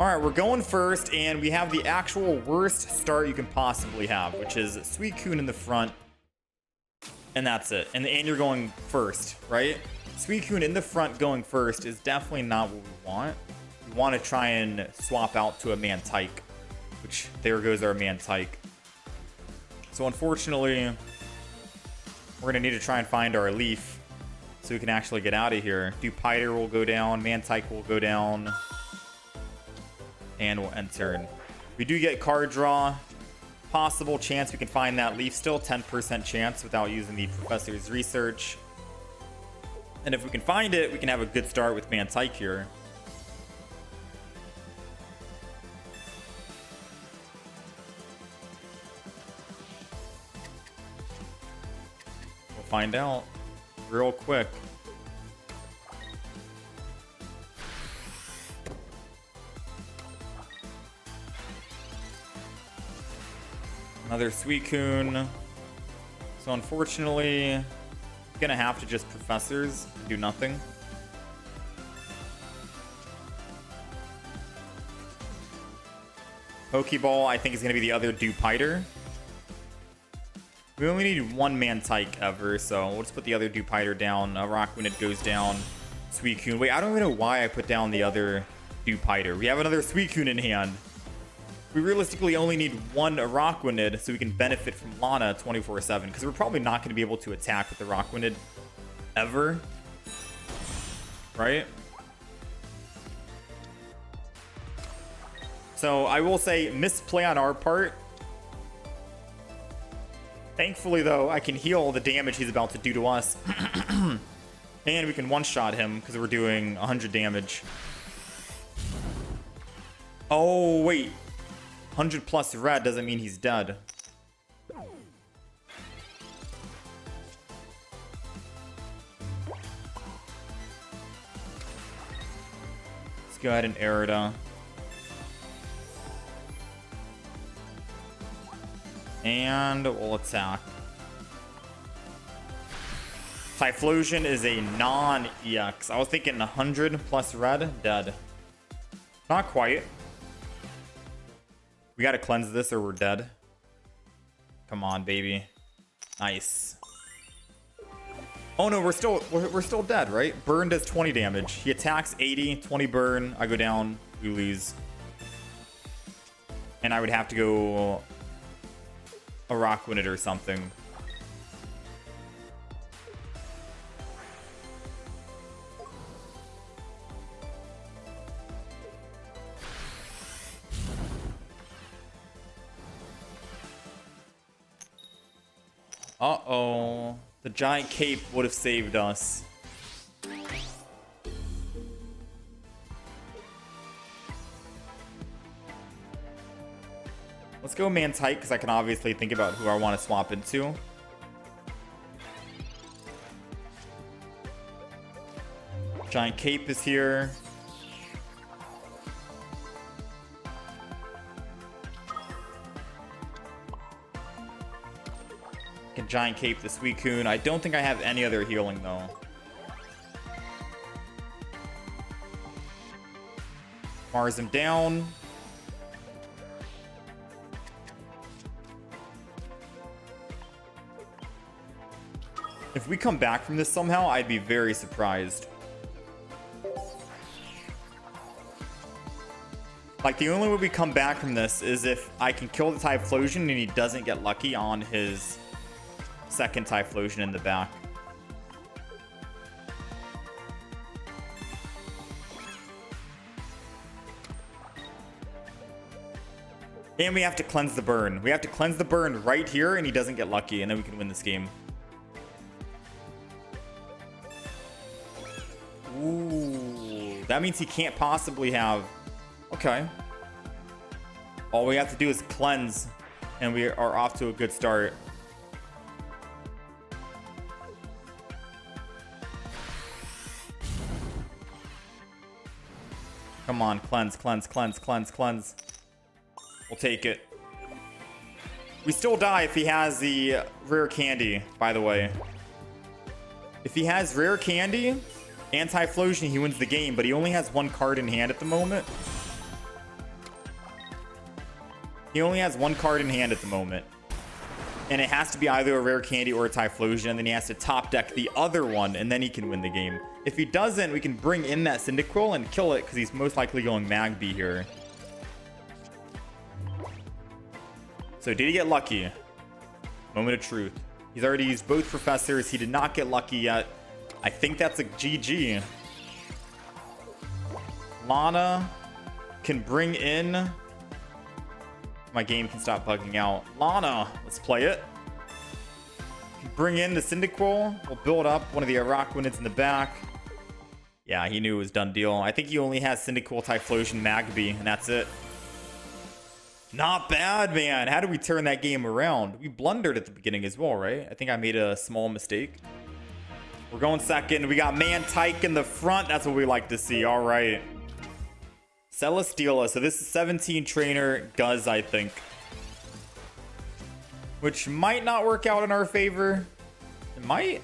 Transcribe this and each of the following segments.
All right, we're going first, and we have the actual worst start you can possibly have, which is Suicune in the front, and that's it. And you're going first, right? Suicune in the front going first is definitely not what we want. We want to try and swap out to a Mantyke, which there goes our Mantyke. So unfortunately, we're going to need to try and find our Leaf so we can actually get out of here. Dewpider will go down, Mantyke will go down, and we'll enter. We do get card draw. Possible chance we can find that Leaf. Still 10% chance without using the Professor's Research. And if we can find it, we can have a good start with Mantyke here. We'll find out real quick. Another Suicune. So unfortunately, gonna have to just Professors and do nothing. Pokeball, I think, is gonna be the other Dewpider. We only need one Mantyke ever, so we'll just put the other Dewpider down. Araquanid goes down. Suicune. Wait, I don't even know why I put down the other Dewpider. We have another Suicune in hand. We realistically only need one Araquanid so we can benefit from Lana 24/7, because we're probably not going to be able to attack with the Araquanid ever. Right? So I will say misplay on our part. Thankfully, though, I can heal the damage he's about to do to us. And we can one-shot him because we're doing 100 damage. Oh, wait. 100 plus red doesn't mean he's dead. Let's go ahead and Irida. And we'll attack. Typhlosion is a non-EX. I was thinking 100 plus red, dead. Not quite. We gotta cleanse this or we're dead. Come on, baby. Nice. Oh no, we're still dead, right? Burn does 20 damage. He attacks 80, 20 burn. I go down, we lose. And I would have to go Araquanid or something. Uh-oh. The giant cape would have saved us. Let's go Mantyke, because I can obviously think about who I want to swap into. Giant cape is here. Can giant cape the Suicune. I don't think I have any other healing though. Mars him down. If we come back from this somehow, I'd be very surprised. Like, the only way we come back from this is if I can kill the Typhlosion and he doesn't get lucky on his second Typhlosion in the back. And we have to cleanse the burn. We have to cleanse the burn right here and he doesn't get lucky, and then we can win this game. Ooh, that means he can't possibly have... Okay. All we have to do is cleanse, and we are off to a good start. Come on, cleanse, cleanse, cleanse, cleanse, cleanse. We'll take it. We still die if he has the rare candy, by the way. If he has rare candy and Typhlosion, he wins the game, but he only has one card in hand at the moment. He only has one card in hand at the moment. And it has to be either a rare candy or a Typhlosion, and then he has to top deck the other one, and then he can win the game. If he doesn't, we can bring in that Cyndaquil and kill it, because he's most likely going Magby here. So did he get lucky? Moment of truth. He's already used both professors. He did not get lucky yet. I think that's a GG. Lana can bring in... My game can stop bugging out. Lana, let's play it. Bring in the Cyndaquil. We'll build up one of the Araquanids in the back. Yeah, he knew it was done deal. I think he only has Cyndaquil, Typhlosion, Magby, and that's it. Not bad, man. How did we turn that game around? We blundered at the beginning as well, right? I think I made a small mistake. We're going second. We got Mantyke in the front. That's what we like to see. All right. Celesteela. So this is 17 trainer Guz, I think. Which might not work out in our favor. It might.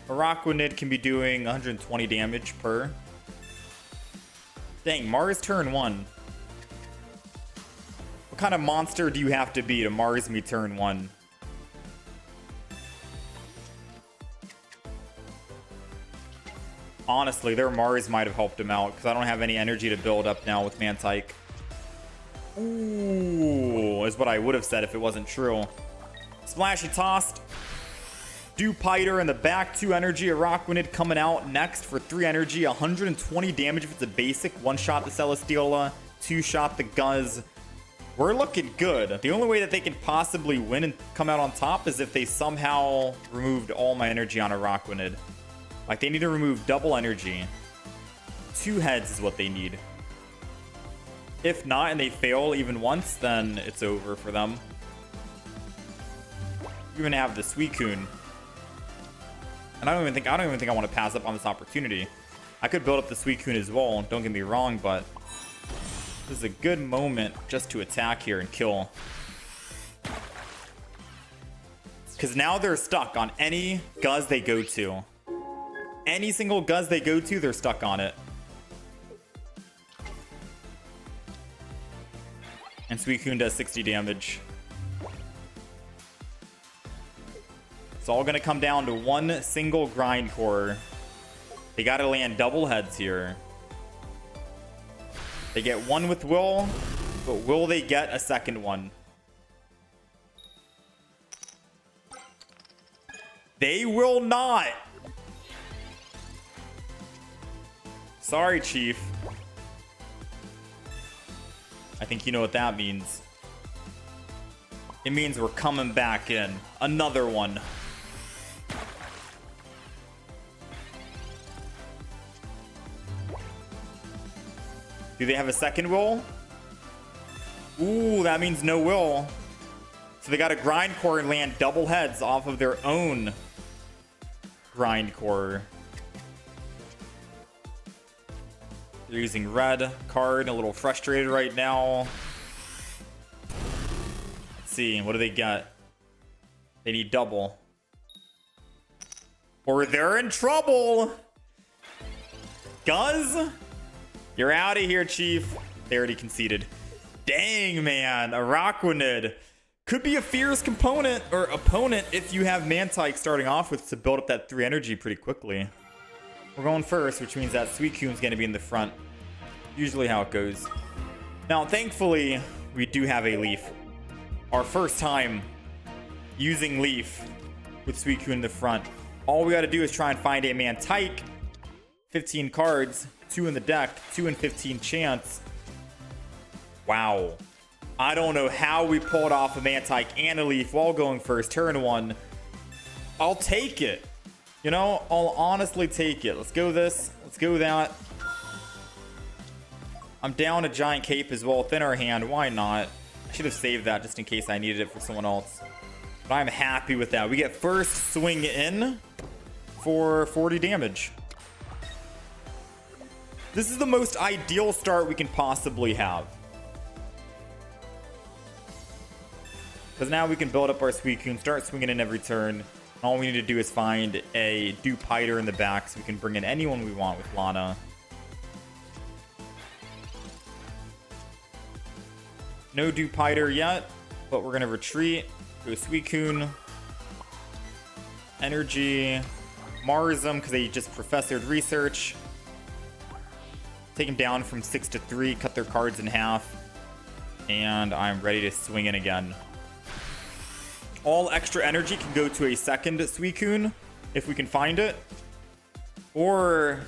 Araquanid can be doing 120 damage per. Dang, Mars turn 1. What kind of monster do you have to be to Mars me turn 1? Honestly, their Mars might have helped him out, because I don't have any energy to build up now with Mantyke. Ooh, is what I would have said if it wasn't true. Splashy tossed. Dewpider in the back, 2 energy. Araquanid coming out next for 3 energy. 120 damage if it's a basic. 1-shot the Celesteela, 2-shot the Guz. We're looking good. The only way that they can possibly win and come out on top is if they somehow removed all my energy on Araquanid. Like, they need to remove double energy. 2 heads is what they need. If not, and they fail even once, then it's over for them. You're gonna have the Suicune. And I don't even think I want to pass up on this opportunity. I could build up the Suicune as well, don't get me wrong, but this is a good moment just to attack here and kill. Because now they're stuck on any Guz they go to. Any single Guz they go to, they're stuck on it. And Suicune does 60 damage. It's all going to come down to one single grind core. They got to land double heads here. They get one with Will, but will they get a second one? They will not. Sorry, Chief. I think you know what that means. It means we're coming back in. Another one. Do they have a second will? Ooh, that means no will. So they got a grind core and land double heads off of their own grind core. They're using red card, a little frustrated right now. Let's see, what do they get? They need double. Or they're in trouble. Guz? You're out of here, Chief. They already conceded. Dang, man. Araquanid could be a fierce component or opponent if you have Mantyke starting off with to build up that 3 energy pretty quickly. We're going first, which means that Suicune's going to be in the front. Usually how it goes. Now, thankfully, we do have a Leaf. Our first time using Leaf with Suicune in the front. All we got to do is try and find a Mantyke. 15 cards, 2 in the deck, 2 in 15 chance. Wow. I don't know how we pulled off a Mantyke and a Leaf while going first. Turn 1. I'll take it. You know, I'll honestly take it. Let's go this. Let's go that. I'm down a giant cape as well. Thin our hand. Why not? I should have saved that just in case I needed it for someone else. But I'm happy with that. We get first swing in for 40 damage. This is the most ideal start we can possibly have. Because now we can build up our Suicune, start swinging in every turn. All we need to do is find a Dewpider in the back so we can bring in anyone we want with Lana. No Dewpider yet, but we're gonna retreat. Go Suicune. Energy. Mars them because they just professored research. Take them down from 6 to 3, cut their cards in half. And I'm ready to swing in again. All extra energy can go to a second Suicune if we can find it. Or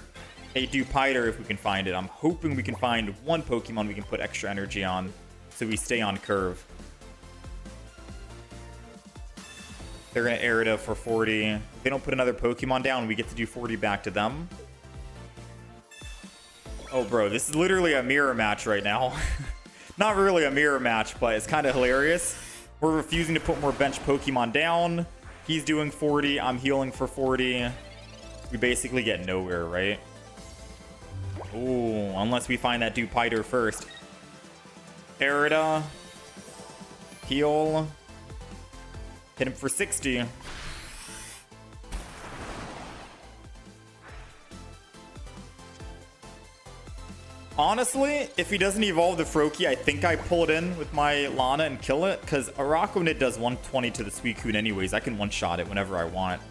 a Dewpider if we can find it. I'm hoping we can find one Pokemon we can put extra energy on so we stay on curve. They're going to Irida for 40. If they don't put another Pokemon down, we get to do 40 back to them. Oh, bro, this is literally a mirror match right now. Not really a mirror match, but it's kind of hilarious. We're refusing to put more bench Pokemon down. He's doing 40. I'm healing for 40. We basically get nowhere, right? Ooh, unless we find that Dewpider first. Irida. Heal. Hit him for 60. Honestly, if he doesn't evolve the Froakie, I think I pull it in with my Lana and kill it. Because Araquanid does 120 to the Suicune anyways. I can one-shot it whenever I want.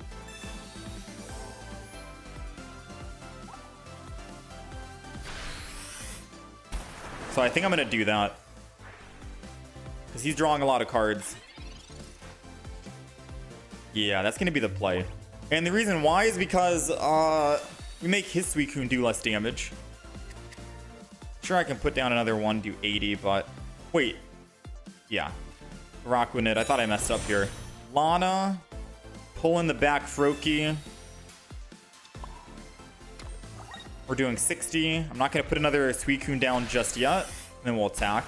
So I think I'm going to do that. Because he's drawing a lot of cards. Yeah, that's going to be the play. And the reason why is because we make his Suicune do less damage. Sure, I can put down another one, do 80, but... Wait. Yeah. Araquanid. I thought I messed up here. Lana. Pull in the back Froakie. We're doing 60. I'm not going to put another Suicune down just yet. And then we'll attack.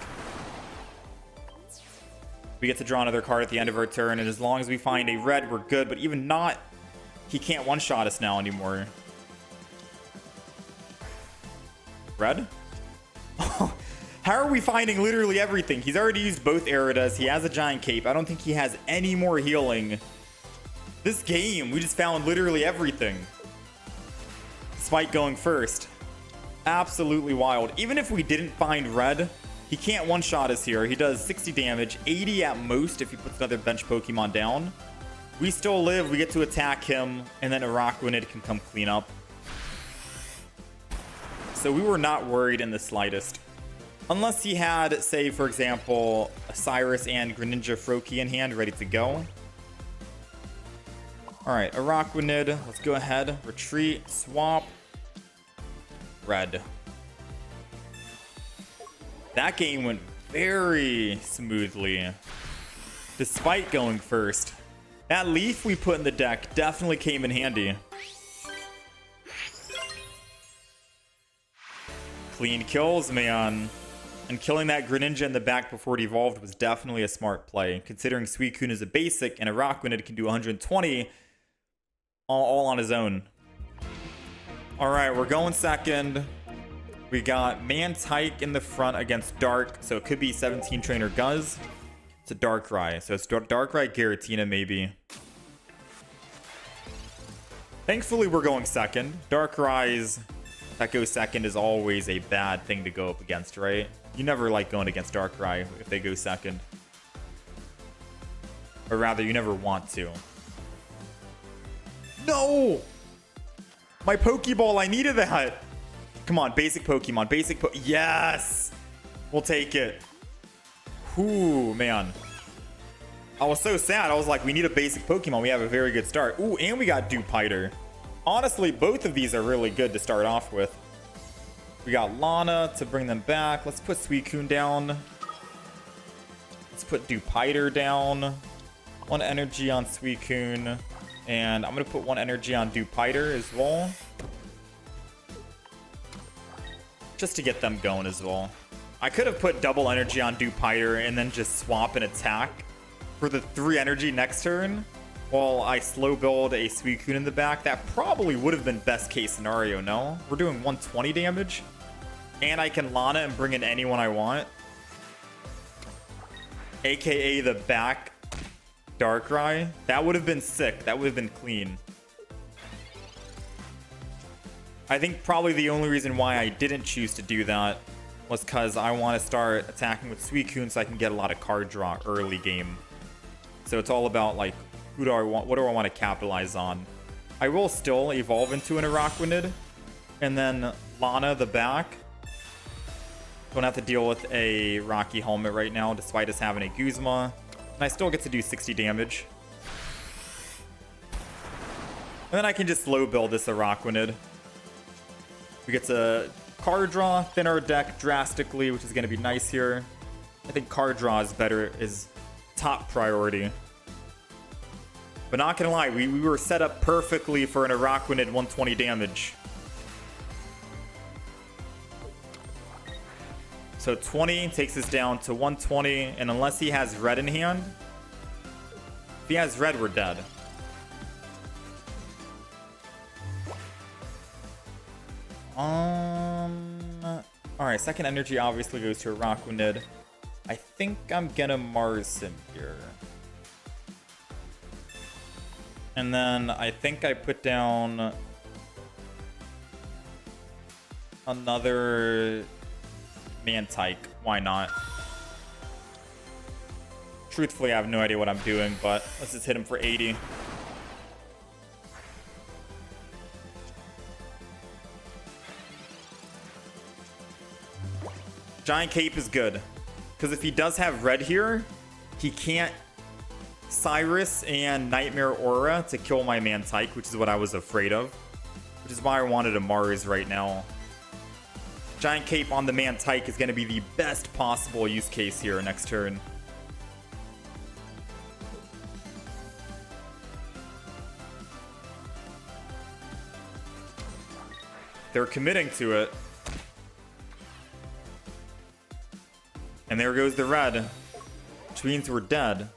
We get to draw another card at the end of our turn. And as long as we find a red, we're good. But even not, he can't one-shot us now anymore. Red? How are we finding literally everything? He's already used both Iridas. He has a giant cape. I don't think he has any more healing. This game, we just found literally everything. Despite going first. Absolutely wild. Even if we didn't find red, he can't one-shot us here. He does 60 damage, 80 at most if he puts another bench Pokemon down. We still live. We get to attack him, and then Araquanid can come clean up. So we were not worried in the slightest. Unless he had, say, for example, a Cyrus and Greninja Froakie in hand ready to go. Alright, Araquanid. Let's go ahead. Retreat. Swap. Red. That game went very smoothly. Despite going first. That leaf we put in the deck definitely came in handy. Clean kills, man. And killing that Greninja in the back before it evolved was definitely a smart play, considering Suicune is a basic and Araquanid can do 120 all on his own. Alright, we're going second. We got Mantyke in the front against Dark, so it could be 17 trainer Guz. It's a Darkrai, so it's Darkrai Giratina maybe. Thankfully, we're going second. Darkrai's that goes second is always a bad thing to go up against, right? You never like going against Darkrai if they go second. Or rather, you never want to. No! My Pokeball, I needed that! Come on, basic Pokemon, yes! We'll take it. Ooh, man. I was so sad. I was like, we need a basic Pokemon. We have a very good start. Ooh, and we got Dewpider. Honestly, both of these are really good to start off with. We got Lana to bring them back. Let's put Suicune down. Let's put Dewpider down. One energy on Suicune. And I'm going to put one energy on Dewpider as well. Just to get them going as well. I could have put double energy on Dewpider and then just swap and attack for the 3 energy next turn. While I slow build a Suicune in the back, that probably would have been best case scenario, no? We're doing 120 damage. And I can Lana and bring in anyone I want. AKA the back Darkrai. That would have been sick. That would have been clean. I think probably the only reason why I didn't choose to do that was because I want to start attacking with Suicune so I can get a lot of card draw early game. So it's all about like, who do I want? What do I want to capitalize on? I will still evolve into an Araquanid, and then Lana the back. Don't have to deal with a Rocky Helmet right now, despite us having a Guzma. And I still get to do 60 damage. And then I can just slow build this Araquanid. We get to card draw, thin our deck drastically, which is going to be nice here. I think card draw is better, is top priority. But not going to lie, we were set up perfectly for an Araquanid 120 damage. So 20 takes us down to 120, and unless he has red in hand, if he has red, we're dead. Alright, second energy obviously goes to Araquanid. I think I'm gonna Mars him here. And then I think I put down another Mantyke. Why not? Truthfully, I have no idea what I'm doing, but let's just hit him for 80. Giant Cape is good, because if he does have red here, he can't Cyrus and Nightmare Aura to kill my Mantyke, which is what I was afraid of, which is why I wanted a Mars right now. Giant Cape on the Mantyke is going to be the best possible use case here next turn. They're committing to it. And there goes the red, which means we're dead.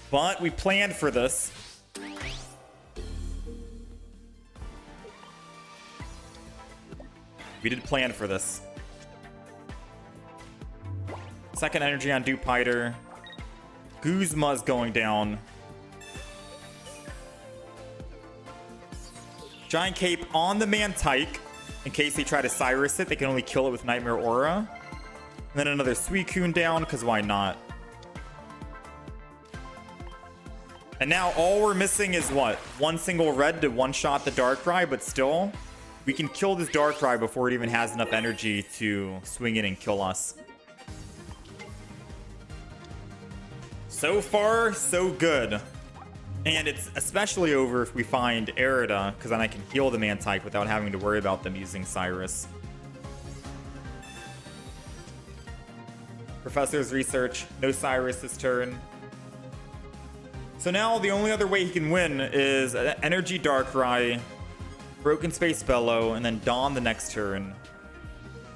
But we planned for this. We did plan for this. Second energy on Dewpider. Guzma's going down. Giant Cape on the Mantyke. In case they try to Cyrus it, they can only kill it with Nightmare Aura. And then another Suicune down, because why not? And now all we're missing is what? One single red to one-shot the Darkrai, but still, we can kill this Darkrai before it even has enough energy to swing in and kill us. So far, so good. And it's especially over if we find Irida, because then I can heal the Mantyke without having to worry about them using Cyrus. Professor's research, no Cyrus this turn. So now the only other way he can win is Energy Darkrai, Broken Space Bellow, and then Dawn the next turn.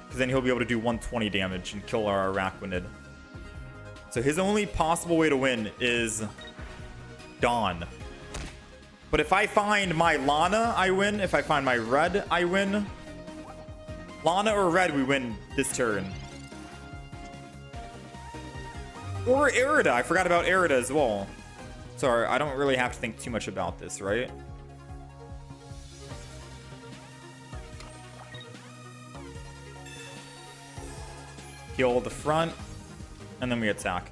Because then he'll be able to do 120 damage and kill our Araquanid. So his only possible way to win is Dawn. But if I find my Lana, I win. If I find my red, I win. Lana or red, we win this turn. Or Irida. I forgot about Irida as well. Sorry, I don't really have to think too much about this, right? Heal the front, and then we attack.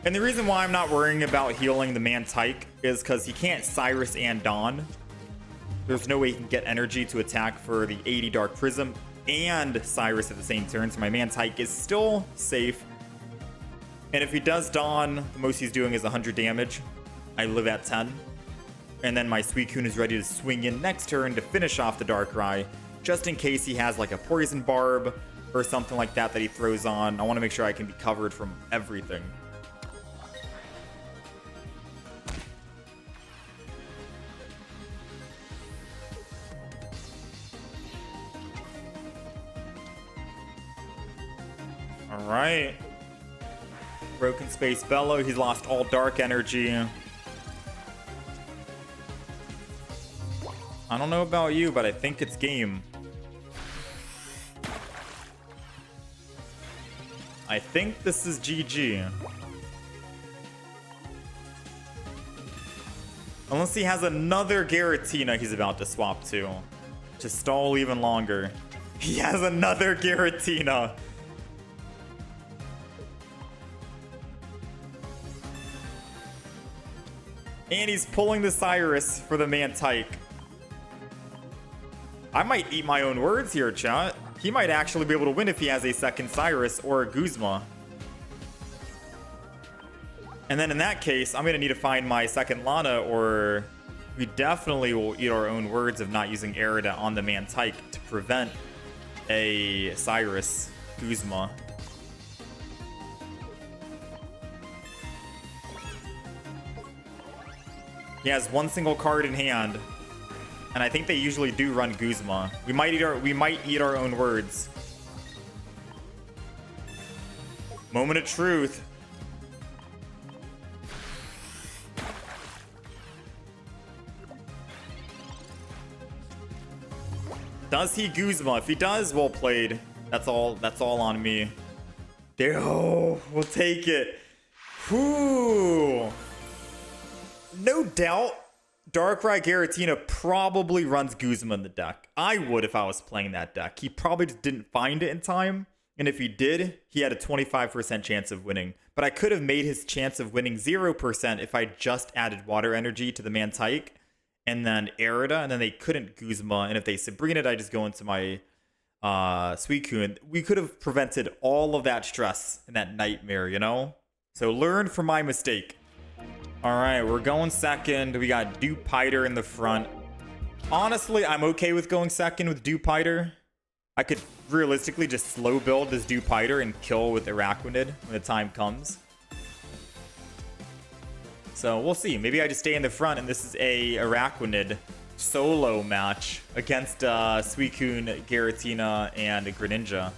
And the reason why I'm not worrying about healing the Mantyke is because he can't Cyrus and Dawn. There's no way he can get energy to attack for the 80 Dark Prism and Cyrus at the same turn, so my Mantyke is still safe. And if he does Dawn, the most he's doing is 100 damage. I live at 10. And then my Suicune is ready to swing in next turn to finish off the Darkrai, just in case he has like a Poison Barb or something like that that he throws on. I want to make sure I can be covered from everything. All right. Broken Space Bellow. He's lost all dark energy. I don't know about you, but I think it's game. I think this is GG. Unless he has another Giratina he's about to swap to. To stall even longer. He has another Giratina. And he's pulling the Cyrus for the Mantyke. I might eat my own words here, chat. He might actually be able to win if he has a second Cyrus or a Guzma. And then in that case, I'm going to need to find my second Lana, or we definitely will eat our own words of not using Irida on the Mantyke to prevent a Cyrus Guzma. He has one single card in hand, and I think they usually do run Guzma. We might eat our own words. Moment of truth. Does he Guzma? If he does, well played. That's all on me. Oh, we'll take it. Whew. No doubt, Darkrai Giratina probably runs Guzma in the deck. I would if I was playing that deck. He probably just didn't find it in time. And if he did, he had a 25% chance of winning. But I could have made his chance of winning 0% if I just added Water Energy to the Mantyke. And then Irida, and then they couldn't Guzma. And if they Sabrina, I just go into my Suicune. We could have prevented all of that stress and that nightmare, you know? So learn from my mistake. All right, we're going second. We got Dewpider in the front. Honestly, I'm okay with going second with Dewpider. I could realistically just slow build this Dewpider and kill with Araquanid when the time comes. So we'll see. Maybe I just stay in the front and this is a Araquanid solo match against Suicune, Giratina, and Greninja.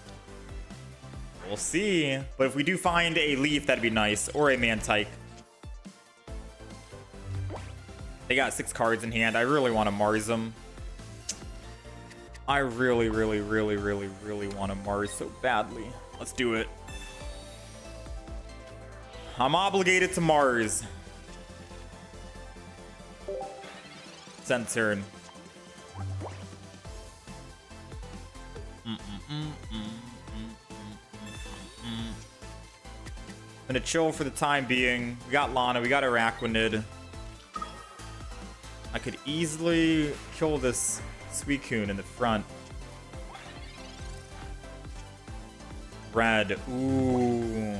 We'll see. But if we do find a Leaf, that'd be nice. Or a Mantyke. They got 6 cards in hand. I really want to Mars them. I really want to Mars so badly. Let's do it. I'm obligated to Mars. End turn. I'm gonna chill for the time being. We got Lana, we got Araquanid. I could easily kill this Suicune in the front. Red. Ooh.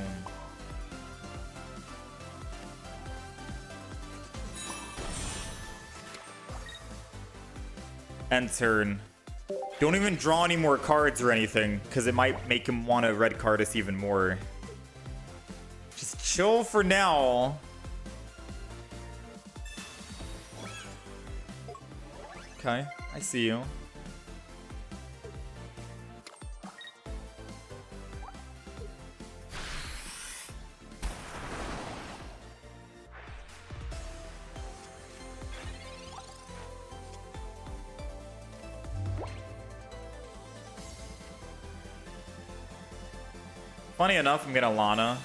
End turn. Don't even draw any more cards or anything, because it might make him want to red card us even more. Just chill for now. Okay, I see you. Funny enough, I'm gonna Lana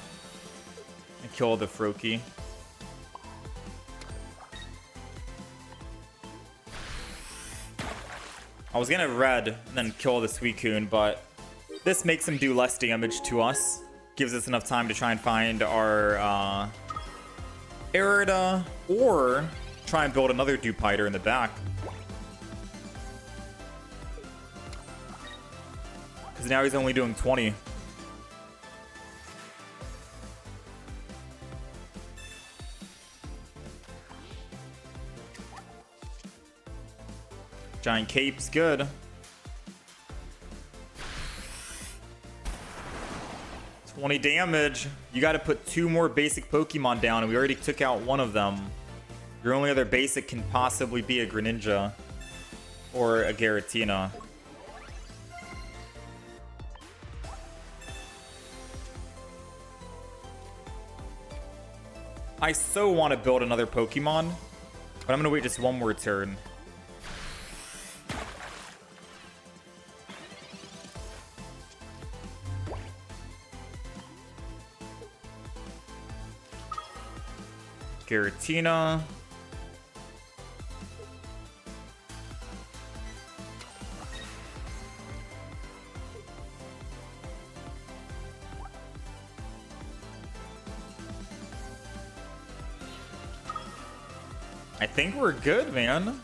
and kill the Froakie. I was gonna red and then kill the Suicune, but this makes him do less damage to us. Gives us enough time to try and find our Irida, or try and build another Dewpider in the back. Because now he's only doing 20. Giant Cape's good. 20 damage. You got to put 2 more basic Pokemon down, and we already took out one of them. Your only other basic can possibly be a Greninja or a Giratina. I so want to build another Pokemon, but I'm going to wait just one more turn. Giratina. I think we're good, man.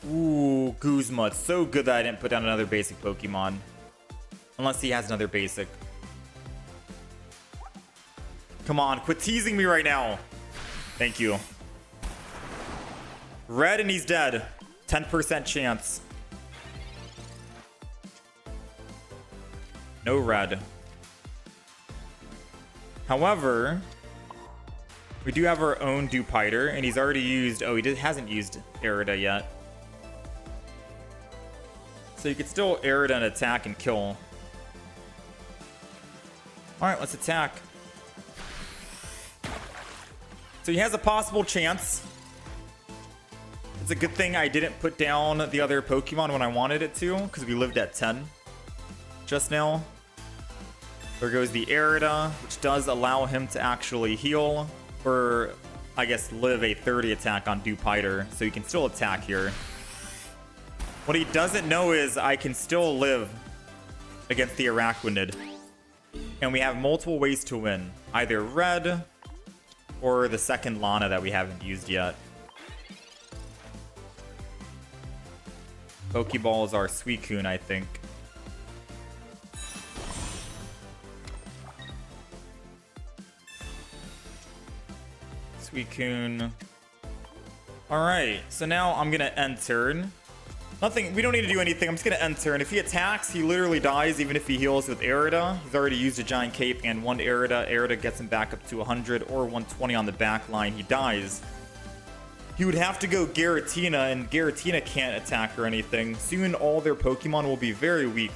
Ooh, Guzma. It's so good that I didn't put down another basic Pokemon. Unless he has another basic. Come on, quit teasing me right now. Thank you. Red and he's dead. 10% chance. No red. However, we do have our own Dewpider, and he's already used... Oh, hasn't used Irida yet. So you could still Irida and attack and kill. Alright, let's attack. So he has a possible chance. It's a good thing I didn't put down the other Pokemon when I wanted it to, because we lived at 10 just now. There goes the Irida, which does allow him to actually heal, or I guess live a 30 attack on Dewpider, so he can still attack here. What he doesn't know is I can still live against the Araquanid. And we have multiple ways to win. Either red or the second Lana that we haven't used yet. Pokeballs are Suicune, I think. Suicune. Alright, so now I'm gonna end turn. Nothing, we don't need to do anything. I'm just gonna end turn. If he attacks, he literally dies, even if he heals with Irida. He's already used a giant cape and one Irida. Irida gets him back up to 100 or 120 on the back line. He dies. He would have to go Giratina, and Giratina can't attack or anything. Soon all their Pokemon will be very weak.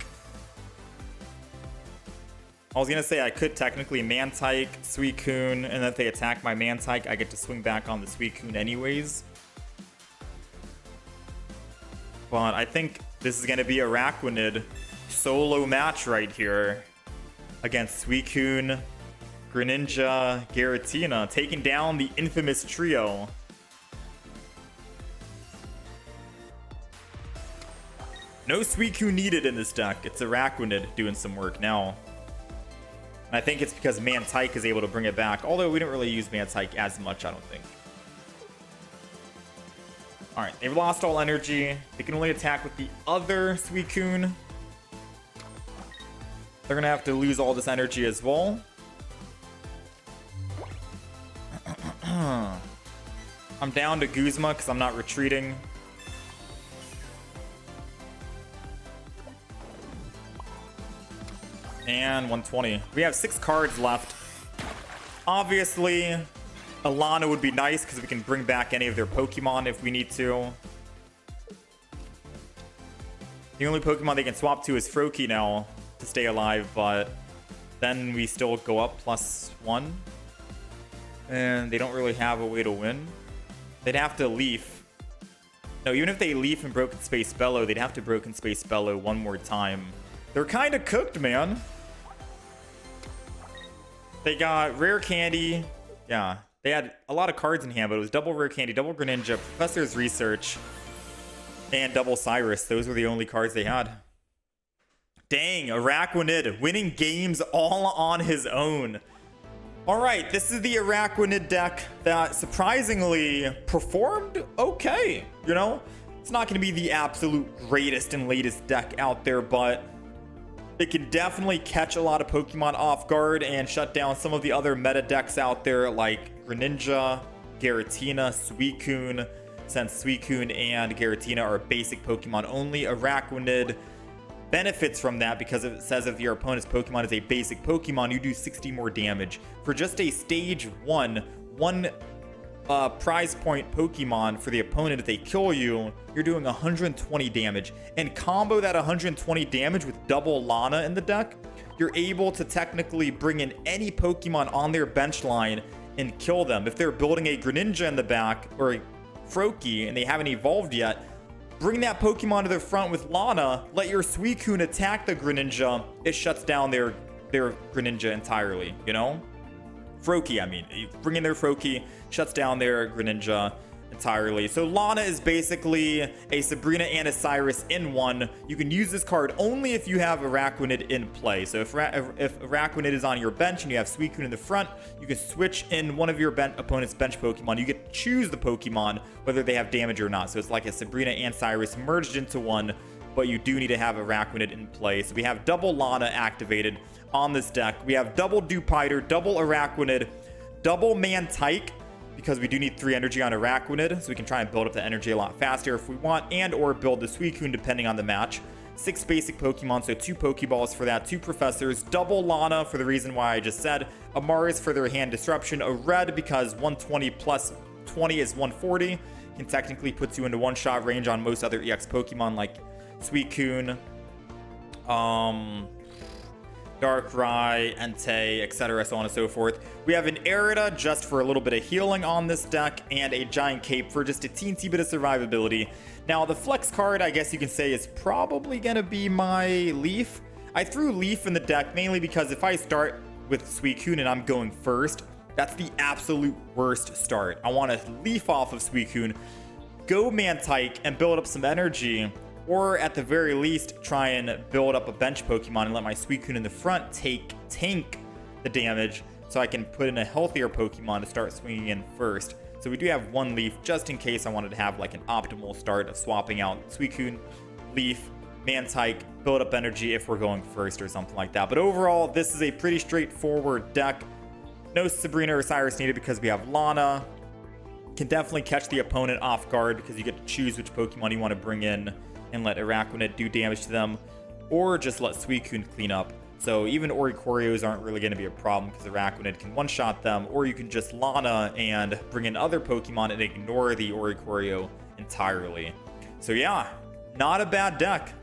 I was gonna say I could technically Mantyke, Suicune, and if they attack my Mantyke, I get to swing back on the Suicune anyways. But I think this is going to be a Araquanid solo match right here against Suicune, Greninja, Giratina, taking down the infamous trio. No Suicune needed in this deck. It's Araquanid doing some work now. And I think it's because Mantyke is able to bring it back, although we didn't really use Mantyke as much, I don't think. Alright, they've lost all energy. They can only attack with the other Suicune. They're going to have to lose all this energy as well. I'm down to Guzma because I'm not retreating. And 120. We have 6 cards left. Obviously, Lana would be nice because we can bring back any of their Pokemon if we need to. The only Pokemon they can swap to is Froakie now to stay alive, but then we still go up +1. And they don't really have a way to win. They'd have to Leaf. No, even if they Leaf and Broken Space Bellow, they'd have to Broken Space Bellow one more time. They're kind of cooked, man. They got Rare Candy. Yeah. They had a lot of cards in hand, but it was double Rare Candy, double Greninja, Professor's Research, and double Cyrus. Those were the only cards they had. Dang, Araquanid winning games all on his own. All right, this is the Araquanid deck that surprisingly performed okay. You know, it's not going to be the absolute greatest and latest deck out there, but it can definitely catch a lot of Pokemon off guard and shut down some of the other meta decks out there like Greninja, Giratina, Suicune. Since Suicune and Giratina are basic Pokemon only, Araquanid benefits from that because it says if your opponent's Pokemon is a basic Pokemon, you do 60 more damage. For just a stage 1 prize point Pokemon for the opponent, if they kill you, you're doing 120 damage. And combo that 120 damage with double Lana in the deck, you're able to technically bring in any Pokemon on their bench line and kill them. If they're building a Greninja in the back or a Froakie and they haven't evolved yet, bring that Pokemon to the front with Lana, let your Suicune attack the Greninja, it shuts down their Greninja entirely, you know? Froakie, I mean. You bring in their Froakie, shuts down their Greninja. entirely. So Lana is basically a Sabrina and a Cyrus in one. You can use this card only if you have Araquanid in play. So if Araquanid is on your bench and you have Suicune in the front, you can switch in one of your opponent's bench Pokemon. You get to choose the Pokemon whether they have damage or not. So it's like a Sabrina and Cyrus merged into one, but you do need to have Araquanid in play. So we have double Lana activated on this deck. We have double Dewpider, double Araquanid, double Mantyke, because we do need 3 energy on Araquanid, so we can try and build up the energy a lot faster if we want, and or build the Suicune depending on the match. 6 basic Pokemon, so 2 Pokeballs for that, 2 Professors, double Lana for the reason why I just said, a Mars for their hand disruption, a red because 120 plus 20 is 140, can technically puts you into one-shot range on most other EX Pokemon like Suicune, Darkrai, Entei, etc., so on and so forth. We have an Irida just for a little bit of healing on this deck, and a Giant Cape for just a teensy bit of survivability. Now, the flex card, I guess you can say, is probably going to be my Leaf. I threw Leaf in the deck mainly because if I start with Suicune and I'm going first, that's the absolute worst start. I want to Leaf off of Suicune, go Mantyke, and build up some energy, or at the very least, try and build up a bench Pokemon and let my Suicune in the front tank the damage so I can put in a healthier Pokemon to start swinging in first. So we do have 1 Leaf just in case I wanted to have like an optimal start of swapping out Suicune, Leaf, Mantyke, build up energy if we're going first or something like that. But overall, this is a pretty straightforward deck. No Sabrina or Cyrus needed because we have Lana. Can definitely catch the opponent off guard because you get to choose which Pokemon you want to bring in and let Araquanid do damage to them, or just let Suicune clean up. So even Oricorios aren't really going to be a problem because Araquanid can one-shot them, or you can just Lana and bring in other Pokemon and ignore the Oricorio entirely. So yeah, not a bad deck.